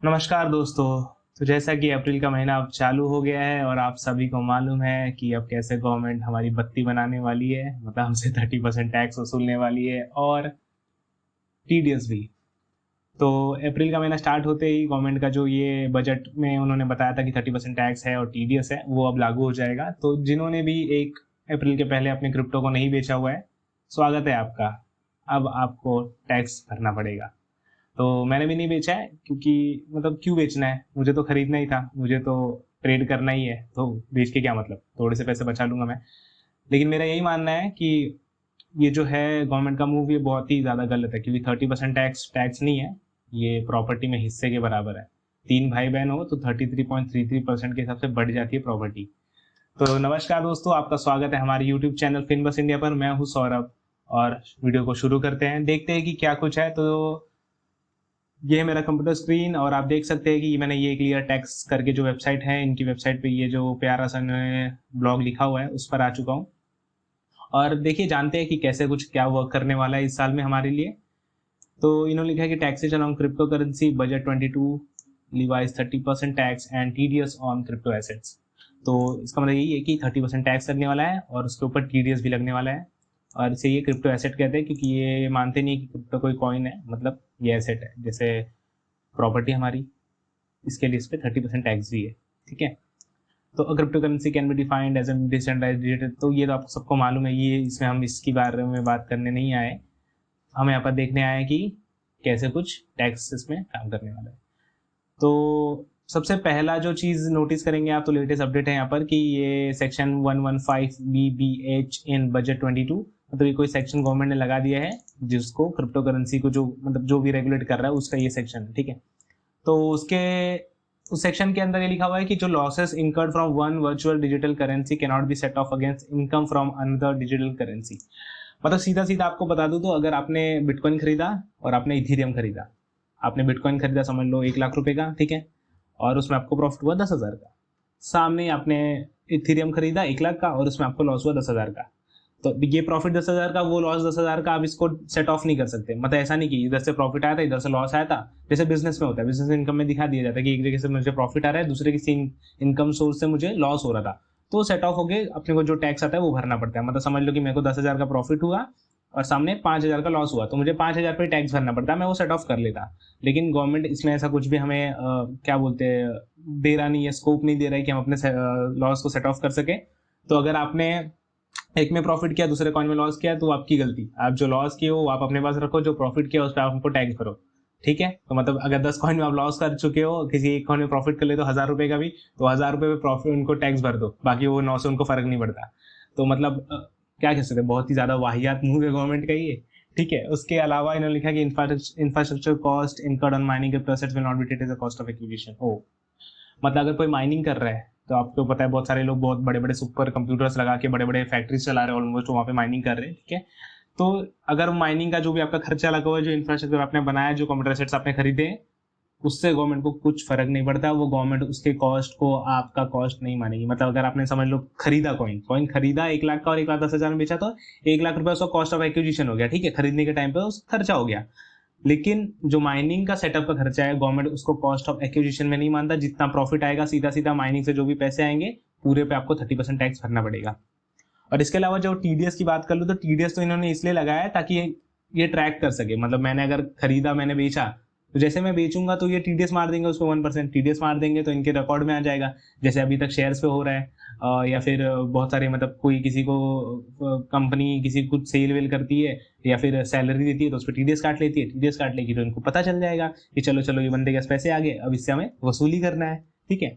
नमस्कार दोस्तों। तो जैसा कि अप्रैल का महीना अब चालू हो गया है और आप सभी को मालूम है कि अब कैसे गवर्नमेंट हमारी बत्ती बनाने वाली है, मतलब हमसे 30% टैक्स वसूलने वाली है और टीडीएस भी। तो अप्रैल का महीना स्टार्ट होते ही गवर्नमेंट का जो ये बजट में उन्होंने बताया था कि 30% टैक्स है और टीडीएस है, वो अब लागू हो जाएगा। तो जिन्होंने भी 1 अप्रैल के पहले अपने क्रिप्टो को नहीं बेचा हुआ है, स्वागत है आपका। अब आपको टैक्स भरना पड़ेगा। तो मैंने भी नहीं बेचा है क्योंकि मतलब क्यों बेचना है, मुझे तो खरीदना ही था, मुझे तो ट्रेड करना ही है, तो बेच के क्या मतलब, थोड़े से पैसे बचा लूंगा मैं। लेकिन मेरा यही मानना है कि ये जो है गवर्नमेंट का मूव, ये बहुत ही ज़्यादा गलत है क्योंकि 30% टैक्स टैक्स नहीं है, ये प्रॉपर्टी में हिस्से के बराबर है। 3 भाई बहन हो तो 33.33% के हिसाब से बढ़ जाती है प्रॉपर्टी। तो नमस्कार दोस्तों, आपका स्वागत है हमारे यूट्यूब चैनल फिनबस इंडिया पर। मैं हूँ सौरभ और वीडियो को शुरू करते हैं, देखते हैं कि क्या कुछ है। तो ये है मेरा कंप्यूटर स्क्रीन और आप देख सकते हैं कि मैंने ये क्लियर टेक्स्ट करके जो वेबसाइट है, इनकी वेबसाइट पे ये जो प्यारा सा ब्लॉग लिखा हुआ है उस पर आ चुका हूँ। और देखिए, जानते हैं कि कैसे कुछ क्या वर्क करने वाला है इस साल में हमारे लिए। तो इन्होंने लिखा है कि taxation on crypto currency budget 22 levies 30% tax and TDS on crypto assets. तो इसका मतलब यही है कि 30% टैक्स लगने वाला है और उसके ऊपर टीडीएस भी लगने वाला है। और इसे ये क्रिप्टो एसेट कहते हैं क्योंकि ये मानते नहीं कि क्रिप्टो कोई कॉइन है, मतलब ये एसेट है जैसे प्रॉपर्टी हमारी। इसके लिए इस पे 30% टैक्स भी है। ठीक है। तो cryptocurrency can be defined as a decentralised digital, तो ये तो आपको सबको मालूम है, ये इसमें हम इसके बारे में बात करने नहीं आए। हम यहाँ पर देखने आए कि कैसे कुछ टैक्स इसमें काम करने वाला है। तो सबसे पहला जो चीज नोटिस करेंगे आप, तो लेटेस्ट अपडेट है यहाँ पर कि ये सेक्शन 115BBH इन बजट 22, मतलब ये कोई सेक्शन गवर्नमेंट ने लगा दिया है जिसको क्रिप्टो करेंसी को जो मतलब जो भी रेगुलेट कर रहा है उसका ये सेक्शन है। ठीक है। तो उसके उस सेक्शन के अंदर ये लिखा हुआ है कि जो losses incurred from one virtual digital currency can not be set of against income from another digital currency. मतलब सीधा सीधा आपको बता दूं तो अगर आपने बिटकॉइन खरीदा और आपने इथीरियम खरीदा, आपने बिटकॉइन खरीदा समझ लो 1 लाख रुपए का, ठीक है, और उसमें आपको प्रॉफिट हुआ 10,000 का। सामने आपने इथीरियम खरीदा 1 लाख का और उसमें आपको लॉस हुआ 10,000 का। तो ये प्रॉफिट 10,000 का, वो लॉस 10,000 का, आप इसको सेट ऑफ नहीं कर सकते। मतलब ऐसा नहीं कि इधर से प्रॉफिट आया था इधर से लॉस आया था, जैसे बिजनेस में होता है। बिजनेस इनकम में दिखा दिया जाता है कि एक जगह से मुझे प्रॉफिट आ रहा है, दूसरे किसी इनकम सोर्स से मुझे लॉस हो रहा था, तो सेट ऑफ होके अपने को जो टैक्स आता है वो भरना पड़ता है। मतलब समझ लो कि मेरे को 10,000 का प्रॉफिट हुआ और सामने 5,000 का लॉस हुआ, तो मुझे 5,000 पे टैक्स भरना पड़ता है, मैं वो सेट ऑफ कर लेता। लेकिन गवर्नमेंट इसमें ऐसा कुछ भी हमें क्या बोलते हैं, दे रहा नहीं है, स्कोप नहीं दे रहा है कि हम अपने लॉस को सेट ऑफ कर सके। तो अगर आपने एक में प्रॉफिट किया दूसरे कॉइन में लॉस किया तो आपकी गलती, आप जो लॉस किए हो आप अपने पास रखो, जो प्रॉफिट किया उस पर आपको टैक्स भरो। ठीक है। तो मतलब अगर 10 कॉइन में आप लॉस कर चुके हो, किसी एक कॉइन में प्रॉफिट कर ले तो 1,000 रुपए का भी, तो 1,000 रुपए पे प्रॉफिट उनको टैक्स भर दो, बाकी वो 9 से उनको फर्क नहीं पड़ता। तो मतलब क्या कह सकते हैं, बहुत ही ज्यादा वाहियात मूव है गवर्नमेंट का ये। ठीक है। उसके अलावा इन्होंने लिखा कि infrastructure cost incurred on mining assets will not be treated as a cost of acquisition. ओ, मतलब अगर कोई माइनिंग कर रहा है तो आपको पता है बहुत सारे लोग बहुत बड़े बड़े सुपर कंप्यूटर्स लगा के बड़े बड़े फैक्ट्रीज चला रहे हैं ऑलमोस्ट, वहाँ पे माइनिंग कर रहे हैं। ठीक है। तो अगर माइनिंग का जो भी आपका खर्चा लगा हुआ है, जो इंफ्रास्ट्रक्चर आपने बनाया, जो कंप्यूटर सेट्स आपने खरीदे हैं, उससे गवर्नमेंट को कुछ फर्क नहीं पड़ता। वो गवर्नमेंट उसके कॉस्ट को आपका कॉस्ट नहीं मानेगी। मतलब अगर आपने समझ लो खरीदा कॉइन कॉइन खरीदा 1 लाख का और 1,10,000 में बेचा, तो 1 लाख रुपए उसका कॉस्ट ऑफ एक्विजिशन हो गया। ठीक है। खरीदने के टाइम पे उस खर्चा हो गया। लेकिन जो माइनिंग का सेटअप का खर्चा है, गवर्नमेंट उसको कॉस्ट ऑफ एक्विजिशन में नहीं मानता। जितना प्रॉफिट आएगा सीधा सीधा माइनिंग से जो भी पैसे आएंगे पूरे पे आपको 30% टैक्स भरना पड़ेगा। और इसके अलावा जो टीडीएस की बात कर लो, तो टीडीएस तो इन्होंने इसलिए लगाया है ताकि ये ट्रैक कर सके। मतलब मैंने अगर खरीदा, मैंने बेचा, तो जैसे मैं बेचूंगा तो ये टीडीएस मार देंगे, उसको 1% टीडीएस मार देंगे तो इनके रिकॉर्ड में आ जाएगा, जैसे अभी तक शेयर्स पे हो रहा है। या फिर बहुत सारे, मतलब कोई किसी को कंपनी किसी कुछ सेल वेल करती है या फिर सैलरी देती है तो उस पर टीडीएस काट लेती है। टीडीएस काट लेगी तो इनको पता चल जाएगा कि चलो चलो ये बंदे के पास पैसे आ गए, अब इससे हमें वसूली करना है। ठीक है।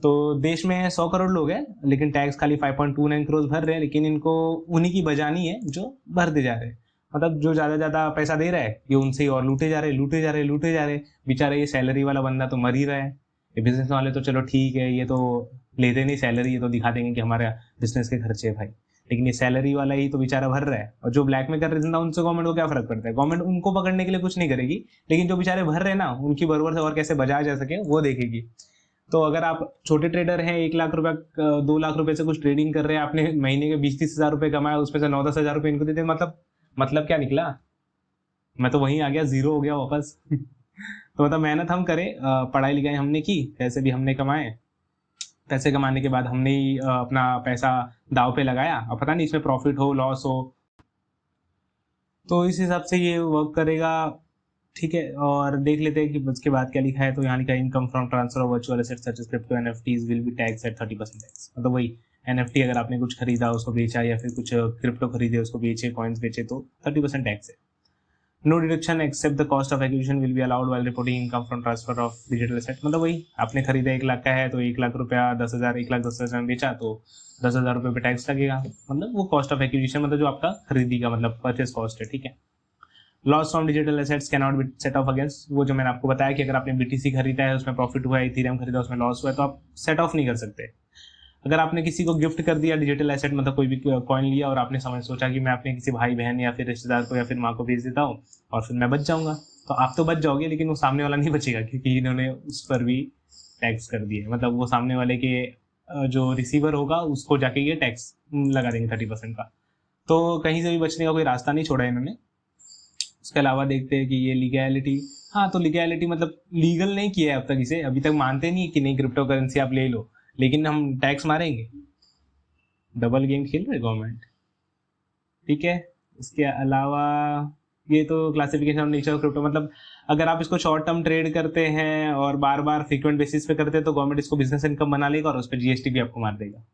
तो देश में 100 करोड़ लोग हैं लेकिन टैक्स खाली 5.29 करोड़ भर रहे हैं, लेकिन इनको उन्हीं की बजानी है जो भरते जा रहे हैं। मतलब जो ज्यादा ज्यादा पैसा दे रहा है ये उनसे ही और लूटे जा रहे, लूटे जा रहे, लूटे जा रहे। बेचारे ये सैलरी वाला बंदा तो मर ही रहा है। ये बिजनेस वाले तो चलो ठीक है, ये तो लेते नहीं सैलरी, ये तो दिखा देंगे कि हमारा बिजनेस के खर्चे है भाई। लेकिन ये सैलरी वाला ही तो बेचारा भर रहा है, और जो ब्लैक में कर रहे थे उनसे गवर्नमेंट को क्या फर्क पड़ता है। गवर्नमेंट उनको पकड़ने के लिए कुछ नहीं करेगी, लेकिन जो बेचारे भर रहे हैं ना, उनकी बरोबर से और कैसे बजाया जा सके वो देखेगी। तो अगर आप छोटे ट्रेडर हैं, 1 लाख रुपए 2 लाख रुपए से कुछ ट्रेडिंग कर रहे हैं, आपने महीने के 20-30 हजार रुपए कमाया, उसमें से 9-10 हजार रुपए इनको देते, मतलब क्या निकला। मैं तो वहीं आ गया, जीरो हो गया वापस। तो मतलब मेहनत हम करें, पढ़ाई लिखाई हमने की, पैसे भी हमने कमाए, पैसे कमाने के बाद हमने ही अपना पैसा दाव पे लगाया, और पता नहीं इसमें प्रॉफिट हो लॉस हो, तो इस हिसाब से ये वर्क करेगा। ठीक है, और देख लेते हैं कि उसके बाद क्या लिखा है। तो यहाँ लिखा है income from transfer of virtual assets such as crypto NFTs will be tax at 30% tax. मतलब वही एनएफटी अगर आपने कुछ खरीदा उसको बेचा, या फिर कुछ क्रिप्टो खरीदे उसको बेचे, कॉइन्स बेचे, तो 30% टैक्स है। No deduction except the cost of acquisition will be allowed while reporting income from transfer of digital asset. मतलब वही आपने खरीदा 1 लाख का है तो 1 लाख रुपया 10,000, 1,10,000 में बेचा तो 10,000 रुपये पे टैक्स लगेगा। मतलब वो कॉस्ट ऑफ एक्विजिशन, मतलब जो आपका खरीदी का मतलब परचेस कॉस्ट है। ठीक है, loss from digital assets can not be set of against. वो जो मैंने आपको बताया कि अगर आपने बीटीसी खरीदा है उसमें प्रॉफिट हुआ है, इथेरियम खरीदा उसमें लॉस हुआ है, तो आप सेट ऑफ नहीं कर सकते। अगर आपने किसी को गिफ्ट कर दिया डिजिटल एसेट, मतलब कोई भी कॉइन लिया और आपने सोचा कि मैं अपने किसी भाई बहन या फिर रिश्तेदार को या फिर माँ को भेज देता हूँ और फिर मैं बच जाऊंगा, तो आप तो बच जाओगे लेकिन वो सामने वाला नहीं बचेगा, क्योंकि इन्होंने उस पर भी टैक्स कर दिया है। मतलब वो सामने वाले के जो रिसीवर होगा उसको जाके ये टैक्स लगा देंगे 30% का। तो कहीं से भी बचने का कोई रास्ता नहीं छोड़ा इन्होंने। उसके अलावा देखते हैं कि ये लीगैलिटी, हाँ तो लीगैलिटी मतलब लीगल नहीं किया है अब तक इसे, अभी तक मानते नहीं कि नहीं क्रिप्टो करेंसी आप ले लो, लेकिन हम टैक्स मारेंगे। डबल गेम खेल रहे गवर्नमेंट। ठीक है, इसके अलावा ये तो classification of nature of crypto, मतलब अगर आप इसको शॉर्ट टर्म ट्रेड करते हैं और बार बार फ्रीक्वेंट बेसिस पे करते हैं तो गवर्नमेंट इसको बिजनेस इनकम बना लेगा और उस पर जीएसटी भी आपको मार देगा।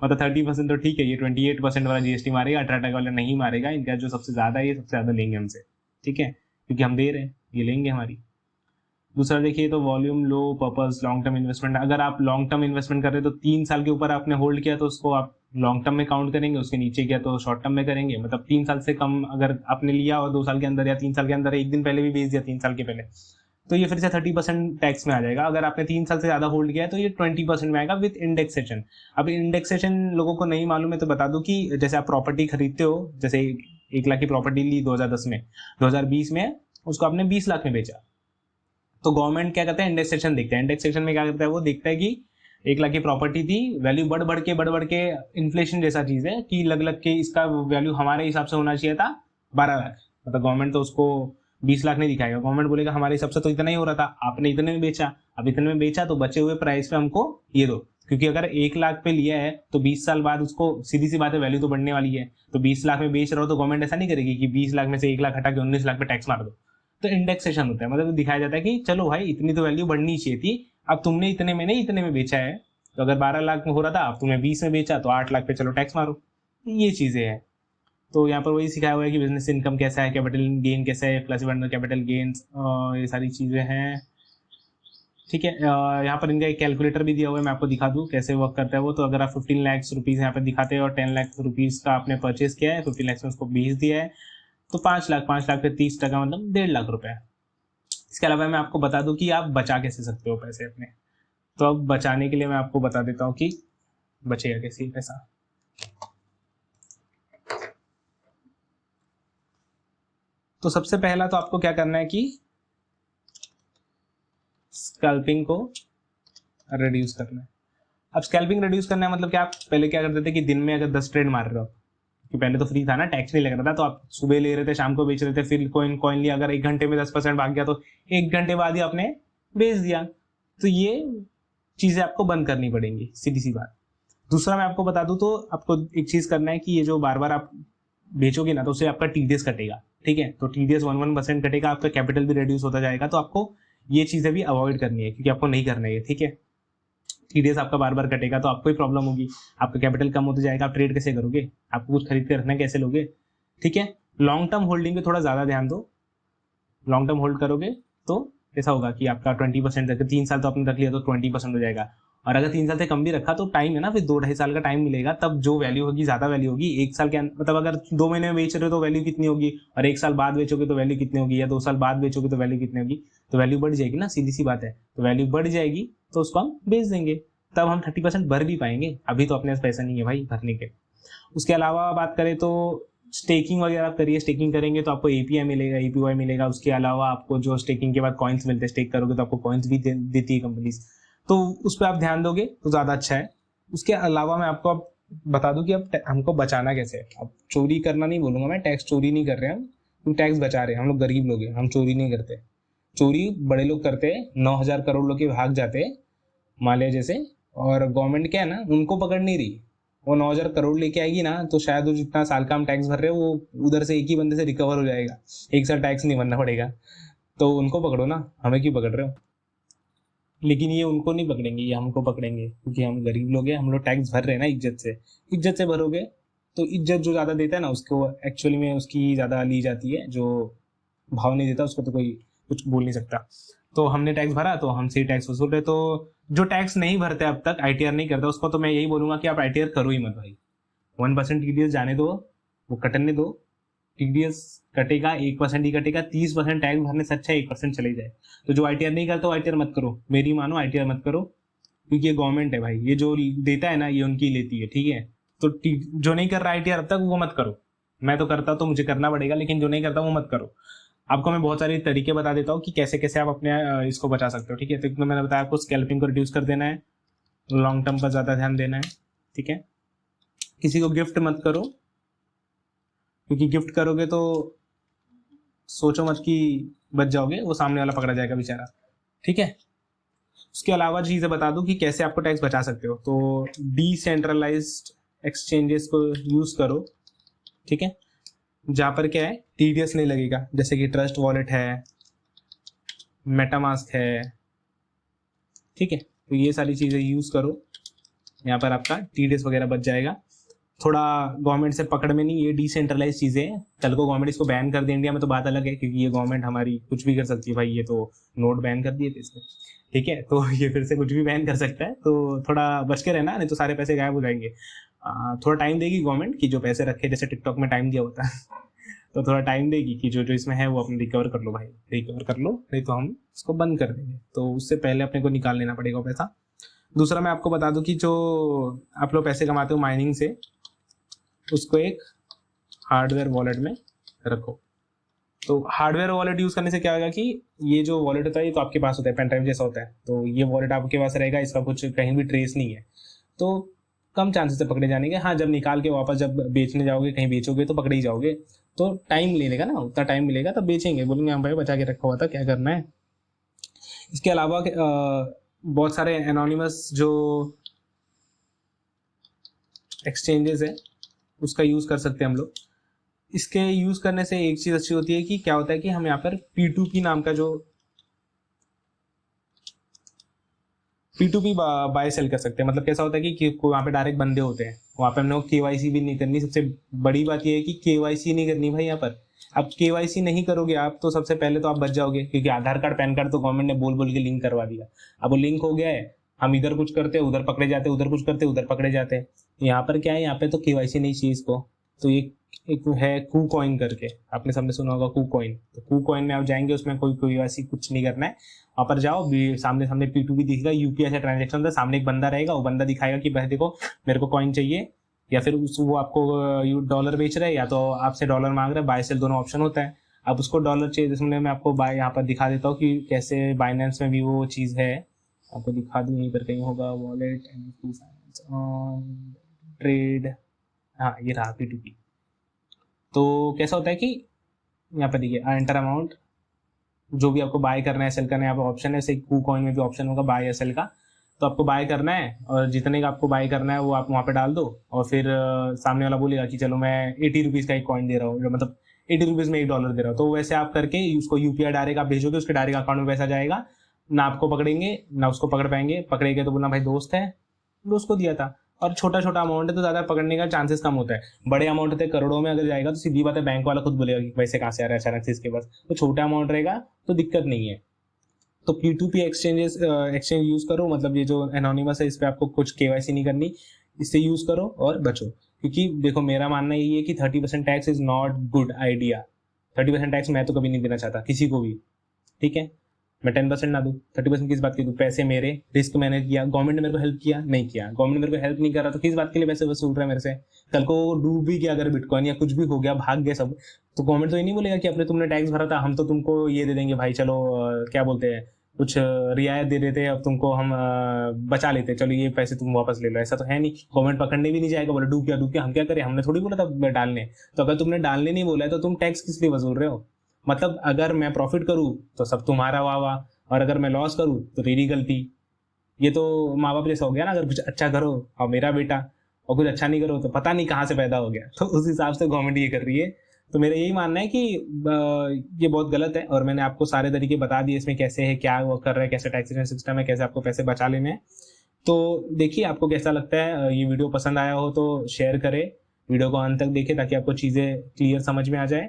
मतलब 30% तो ठीक है, ये 28% वाला जीएसटी मारेगा, 18% वाला नहीं मारेगा। इनका जो सबसे ज्यादा है ये सबसे ज्यादा लेंगे हमसे। ठीक है, क्योंकि हम दे रहे हैं, ये लेंगे हमारी। दूसरा देखिए तो volume low purpose long term investment. अगर आप लॉन्ग टर्म इन्वेस्टमेंट कर रहे हैं तो 3 साल के ऊपर आपने होल्ड किया तो उसको आप लॉन्ग टर्म में काउंट करेंगे, उसके नीचे किया तो शॉर्ट टर्म में करेंगे। मतलब 3 साल से कम अगर आपने लिया और 2 साल के अंदर या 3 साल के अंदर एक दिन पहले भी बेच दिया 3 साल के पहले, तो ये फिर से 30% टैक्स में आ जाएगा। अगर आपने 3 साल से ज्यादा होल्ड किया है तो ये 20% में आएगा विद इंडेक्सेशन। अब इंडेक्सेशन लोगों को नहीं मालूम है तो बता दूं कि जैसे आप प्रॉपर्टी खरीदते हो, जैसे 1 लाख की प्रॉपर्टी ली 2010 में, 2020 में उसको आपने 20 लाख में बेचा, तो गवर्नमेंट क्या करता है इंडेक्सेशन देखता है। इंडेक्सेशन में क्या करता है, वो देखता है कि 1 लाख की प्रॉपर्टी थी, वैल्यू बढ़ बढ़ के इन्फ्लेशन जैसा चीज है कि लग लग के इसका वैल्यू हमारे हिसाब से होना चाहिए था 12 लाख। मतलब गवर्नमेंट तो उसको 20 लाख नहीं दिखाएगा, गवर्नमेंट बोलेगा हमारे हिसाब से तो इतना ही हो रहा था, आपने इतने में बेचा, अब इतने में बेचा तो बचे हुए प्राइस पे हमको ये दो। क्योंकि अगर 1 लाख पे लिया है तो 20 साल बाद उसको सीधी सी बात है वैल्यू तो बढ़ने वाली है, तो 20 लाख में बेच रहा हो तो गवर्नमेंट ऐसा नहीं करेगी कि 20 लाख में से 1 लाख हटा के 19 लाख पे टैक्स मार दो। तो इंडेक्सेशन होता है, मतलब दिखाया जाता है कि चलो भाई इतनी तो वैल्यू बढ़नी चाहिए थी, अब तुमने इतने में नहीं इतने में बेचा है, तो अगर 12 लाख में हो रहा था अब तुमने 20 में बेचा तो 8 लाख पे चलो टैक्स मारो। ये चीजें हैं। तो यहाँ पर वही सिखाया हुआ है कि बिजनेस इनकम कैसा है, कैपिटल गेन कैसा है, क्लासिफाइड अंडर कैपिटल गेन्स, ये सारी चीजें हैं। ठीक है, यहाँ पर इनका एक कैलकुलेटर भी दिया हुआ है, मैं आपको दिखा दूँ कैसे वर्क करता है वो। तो अगर आप 15 लाख रुपीज यहाँ पे दिखाते हैं और 10 लाख रुपीज का आपने परचेस किया है, 15 लाख में उसको बेच दिया है, तो 5 लाख पे 30% मतलब 1.5 लाख रुपए। इसके अलावा मैं आपको बता दूं कि आप बचा कैसे सकते हो पैसे अपने। तो अब बचाने के लिए मैं आपको बता देता हूं कि बचेगा कैसे पैसा। तो सबसे पहला तो आपको क्या करना है कि स्कैल्पिंग को रिड्यूस करना है। अब स्कैल्पिंग रिड्यूस करना है मतलब कि आप पहले क्या करते थे कि दिन में अगर 10 ट्रेड मार रहे हो, कि पहले तो फ्री था ना, टैक्स नहीं लग रहा था, तो आप सुबह ले रहे थे शाम को बेच रहे थे, फिर कॉइन लिया, अगर 1 घंटे में 10% भाग गया तो 1 घंटे बाद ही आपने बेच दिया। तो ये चीजें आपको बंद करनी पड़ेंगी, सीधी सी बात। दूसरा मैं आपको बता दूं तो आपको एक चीज करना है कि ये जो बार बार आप बेचोगे ना तो उससे आपका टीडीएस कटेगा। ठीक है, तो टीडीएस 1% कटेगा, आपका कैपिटल भी रिड्यूस होता जाएगा। तो आपको ये चीजें भी अवॉइड करनी है क्योंकि आपको नहीं करना है। ठीक है, टीडीएस आपका बार बार कटेगा तो आपको ही प्रॉब्लम होगी, आपका कैपिटल कम होता जाएगा, आप ट्रेड कैसे करोगे, आपको कुछ खरीद के रखना कैसे लोगे। ठीक है, लॉन्ग टर्म होल्डिंग पे थोड़ा ज्यादा ध्यान दो। लॉन्ग टर्म होल्ड करोगे तो ऐसा होगा कि आपका 20% तक, 3 साल तो आपने रख लिया तो 20% हो जाएगा। और अगर 3 साल से कम भी रखा तो टाइम है ना, फिर 2-2.5 साल का टाइम मिलेगा, तब जो वैल्यू होगी ज्यादा वैल्यू होगी। 1 साल के मतलब अगर 2 महीने में बेच रहे हो तो वैल्यू कितनी होगी, और 1 साल बाद बेचोगे तो वैल्यू कितनी होगी, या 2 साल बाद बेचोगे तो वैल्यू कितनी होगी, तो वैल्यू बढ़ जाएगी ना, सीधी सी बात है। तो वैल्यू बढ़ जाएगी तो उसको हम बेच देंगे, तब हम 30% भर भी पाएंगे। अभी तो अपने पास पैसा नहीं है भाई भरने के। उसके अलावा बात करें तो स्टेकिंग वगैरह आप करिए, स्टेकिंग करेंगे तो आपको एपीआई मिलेगा, एपीवाई मिलेगा। उसके अलावा आपको जो स्टेकिंग के बाद कॉइन्स मिलते हैं, स्टेक करोगे तो आपको कॉइन्स भी देती है कंपनीज, तो उस पर आप ध्यान दोगे तो ज्यादा अच्छा है। उसके अलावा मैं आपको अब बता दूं कि अब हमको बचाना कैसे है। अब चोरी करना नहीं बोलूंगा मैं, टैक्स चोरी नहीं कर रहे हैं हम टैक्स बचा रहे हैं, हम लोग गरीब लोग हैं, हम चोरी नहीं करते। चोरी बड़े लोग करते, 9,000 करोड़ लोग के भाग जाते माल्या जैसे, और गवर्नमेंट क्या है ना, उनको पकड़ नहीं रही। वो 9,000 करोड़ लेके आएगी ना, तो शायद वो जितना साल का हम टैक्स भर रहे हो वो उधर से एक ही बंदे से रिकवर हो जाएगा, एक साल टैक्स नहीं भरना पड़ेगा। तो उनको पकड़ो ना, हमें क्यों पकड़ रहे हो? लेकिन ये उनको नहीं पकड़ेंगे, ये हमको पकड़ेंगे, क्योंकि हम गरीब लोग हैं, हम लोग टैक्स भर रहे हैं ना इज्जत से भरोगे तो इज्जत जो ज्यादा देता है ना उसको एक्चुअली में उसकी ज्यादा ली जाती है, जो भाव नहीं देता उसको तो कोई कुछ बोल नहीं सकता। तो हमने टैक्स भरा तो हमसे ही टैक्स वसूल रहे। तो जो टैक्स नहीं भरते अब तक, आईटीआर नहीं करता, उसको तो मैं यही बोलूंगा कि आप आईटीआर करो ही मत भाई। 1% टीडीएस जाने दो, वो कटने दो। टीडीएस कटेगा, 1% ही कटेगा, 30% टैक्स भरने से अच्छा 1% चले जाए। तो जो आईटीआर नहीं करता वो आईटीआर मत करो, मेरी मानो आईटीआर मत करो, क्योंकि ये गवर्नमेंट है भाई, ये जो देता है ना ये उनकी लेती है, ठीक है। तो जो नहीं कर रहा आईटीआर अब तक वो मत करो। मैं तो करता तो मुझे करना पड़ेगा, लेकिन जो नहीं करता वो मत करो। आपको मैं बहुत सारे तरीके बता देता हूँ कि कैसे कैसे आप अपने इसको बचा सकते हो, ठीक है। तो मैंने बताया आपको स्कैल्पिंग को रिड्यूस कर देना है, लॉन्ग टर्म पर ज्यादा ध्यान देना है, ठीक है। किसी को गिफ्ट मत करो, क्योंकि गिफ्ट करोगे तो सोचो मत कि बच जाओगे, वो सामने वाला पकड़ा जाएगा बेचारा, ठीक है। उसके अलावा चीजें बता दूं कि कैसे आपको टैक्स बचा सकते हो। तो डिसेंट्रलाइज्ड एक्सचेंजेस को यूज करो, ठीक है, जहां पर क्या है टीडीएस नहीं लगेगा, जैसे कि ट्रस्ट वॉलेट है, मेटामास्क है, ठीक है। तो ये सारी चीजें यूज करो, यहाँ पर आपका टीडीएस वगैरह बच जाएगा। थोड़ा गवर्नमेंट से पकड़ में नहीं, ये डिसेंट्रलाइज चीजें हैं। कल को गवर्नमेंट इसको बैन कर दे इंडिया में तो बात अलग है, क्योंकि ये गवर्नमेंट हमारी कुछ भी कर सकती है भाई। ये तो नोट बैन कर दिए थे इसने, ठीक है, तो ये फिर से कुछ भी बैन कर सकता है। तो थोड़ा बच के रहना, नहीं तो सारे पैसे गायब हो जाएंगे। थोड़ा टाइम देगी गवर्नमेंट कि जो पैसे रखे, जैसे टिकटॉक में टाइम दिया होता है तो थोड़ा टाइम देगी कि जो जो इसमें है वो अपने रिकवर कर लो भाई, रिकवर कर लो, नहीं तो हम इसको बंद कर देंगे। तो उससे पहले अपने को निकाल लेना पड़ेगा पैसा। दूसरा मैं आपको बता दूं कि जो आप लोग पैसे कमाते हो माइनिंग से, उसको एक हार्डवेयर वॉलेट में रखो। तो हार्डवेयर वॉलेट यूज करने से क्या होगा कि ये जो वॉलेट होता है ये तो आपके पास होता है, पेन ड्राइव जैसा होता है, तो ये वॉलेट आपके पास रहेगा, इसका कुछ कहीं भी ट्रेस नहीं है, तो कम चांसेस है पकड़े जाने के। हाँ, जब निकाल के वापस जब बेचने जाओगे, कहीं बेचोगे तो पकड़े ही जाओगे, तो टाइम ले लेगा ना, उतना टाइम मिलेगा तब बेचेंगे, बोलेंगे हम भाई बचा के रखा हुआ था, क्या करना है। इसके अलावा बहुत सारे एनोनिमस जो एक्सचेंजेस है उसका यूज कर सकते हैं हम लोग। इसके यूज करने से एक चीज अच्छी होती है कि क्या होता है कि हम यहाँ पर P2P नाम का जो P2P बाय सेल कर सकते हैं। मतलब कैसा होता है कि वहाँ पे डायरेक्ट बंदे होते हैं, वहाँ पे हम लोग केवाईसी भी नहीं करनी। सबसे बड़ी बात यह है कि केवाईसी नहीं करनी भाई यहाँ पर। अब केवाईसी नहीं करोगे आप तो सबसे पहले तो आप बच जाओगे, क्योंकि आधार कार्ड पैन कार्ड तो गवर्नमेंट ने बोल बोल के लिंक करवा दिया। अब वो लिंक हो गया है, हम इधर कुछ करते उधर पकड़े जाते, उधर कुछ करते उधर पकड़े जाते। यहाँ पर क्या है, यहाँ पे तो केवाईसी नहीं चाहिए इसको। तो एक है कू कॉइन करके, आपने सबने सुना होगा कू कॉइन। तो कू कॉइन में आप जाएंगे, उसमें कोई केवाईसी कुछ नहीं करना है। वहां पर जाओ, सामने सामने P2P दिखेगा, यूपीआई से ट्रांजेक्शन होता है, सामने एक बंदा रहेगा, वो बंदा दिखाएगा कि भाई देखो मेरे को कॉइन चाहिए, या फिर वो आपको डॉलर बेच रहा है या तो आपसे डॉलर मांग रहा है, बाय सेल दोनों ऑप्शन होता है। अब उसको डॉलर चाहिए, जिसमें मैं आपको बाय यहाँ पर दिखा देता हूँ कि कैसे बाइनेंस में भी वो चीज़ है, आपको दिखा दूँ, यहीं पर कहीं होगा वॉलेट ट्रेड, हाँ ये रहा P2P। तो कैसा होता है कि यहाँ पर देखिए एंटर अमाउंट, जो भी आपको बाय करना है सेल करना है, यहाँ पर ऑप्शन है, जैसे कू कॉइन में भी ऑप्शन होगा बाय या सेल का। तो आपको बाय करना है और जितने का आपको बाय करना है वो आप वहाँ पे डाल दो, और फिर सामने वाला बोलेगा कि चलो मैं 80 रुपीज़ का एक कॉइन दे रहा हूँ, मतलब 80 रुपीज़ में $1 दे रहा हूँ। तो वैसे आप करके उसको यूपीआई डायरेक्ट आप भेजोगे, उसके डायरेक्ट अकाउंट में पैसा जाएगा, ना आपको पकड़ेंगे ना उसको पकड़ पाएंगे। पकड़ेंगे तो बोलना भाई दोस्त है, दोस्त को दिया था। और छोटा छोटा अमाउंट है तो ज्यादा पकड़ने का चांसेस कम होता है। बड़े अमाउंट होते हैं करोड़ों में अगर जाएगा तो सीधी बात है बैंक वाला खुद बोलेगा कि पैसे कहाँ से आ रहे हैं अचानक से इसके पास। तो छोटा अमाउंट रहेगा तो दिक्कत नहीं है। तो P2P एक्सचेंज यूज करो, मतलब ये जो एनोनिमस है इस पे आपको कुछ केवाईसी नहीं करनी, इससे यूज करो और बचो। क्योंकि देखो मेरा मानना यही है कि 30% tax is not good idea. 30% tax मैं तो कभी नहीं देना चाहता किसी को भी, ठीक है। मैं 10% ना दूं, 30% किस बात की दूं? पैसे मेरे, रिस्क मैंने किया, गवर्नमेंट ने मेरे को हेल्प किया नहीं किया, गवर्नमेंट मेरे को हेल्प नहीं कर रहा तो किस बात के लिए पैसे वसूल रहा है मेरे से। कल को डूब भी गया अगर बिटकॉइन या कुछ भी हो गया, भाग गए सब, तो गवर्नमेंट तो ये नहीं बोलेगा कि अपने तुमने टैक्स भरा था हम तो तुमको ये दे देंगे भाई, चलो क्या बोलते हैं कुछ रियायत दे देते, अब तुमको हम बचा लेते, चलो ये पैसे तुम वापस ले लो। ऐसा तो है नहीं, गवर्नमेंट पकड़ने भी नहीं जाएगा, बोले डूब गया हम क्या करें, हमने थोड़ी बोला था डालने। तो अगर तुमने डालने नहीं बोला है तो तुम टैक्स किस लिए वसूल रहे हो? मतलब अगर मैं प्रॉफिट करूँ तो सब तुम्हारा वाह वाह, और अगर मैं लॉस करूँ तो तेरी गलती। ये तो माँ बाप जैसा हो गया ना, अगर कुछ अच्छा करो और मेरा बेटा, और कुछ अच्छा नहीं करो तो पता नहीं कहाँ से पैदा हो गया। तो उस हिसाब से गवर्नमेंट ये कर रही है। तो मेरा यही मानना है कि ये बहुत गलत है, और मैंने आपको सारे तरीके बता दिए इसमें कैसे है, क्या वो कर रहा है, कैसे टैक्सेशन सिस्टम है, कैसे आपको पैसे बचा लेने हैं। तो देखिए आपको कैसा लगता है। ये वीडियो पसंद आया हो तो शेयर करें, वीडियो को अंत तक देखें ताकि आपको चीज़ें क्लियर समझ में आ जाए।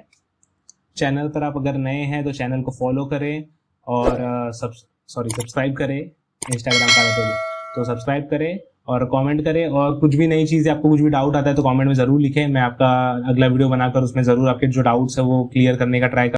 चैनल पर आप अगर नए हैं तो चैनल को फॉलो करें, और सब्सक्राइब करें। इंस्टाग्राम का तो सब्सक्राइब करें और कमेंट करें, और कुछ भी नई चीज़, आपको कुछ भी डाउट आता है तो कमेंट में ज़रूर लिखें। मैं आपका अगला वीडियो बनाकर उसमें ज़रूर आपके जो डाउट्स है वो क्लियर करने का ट्राई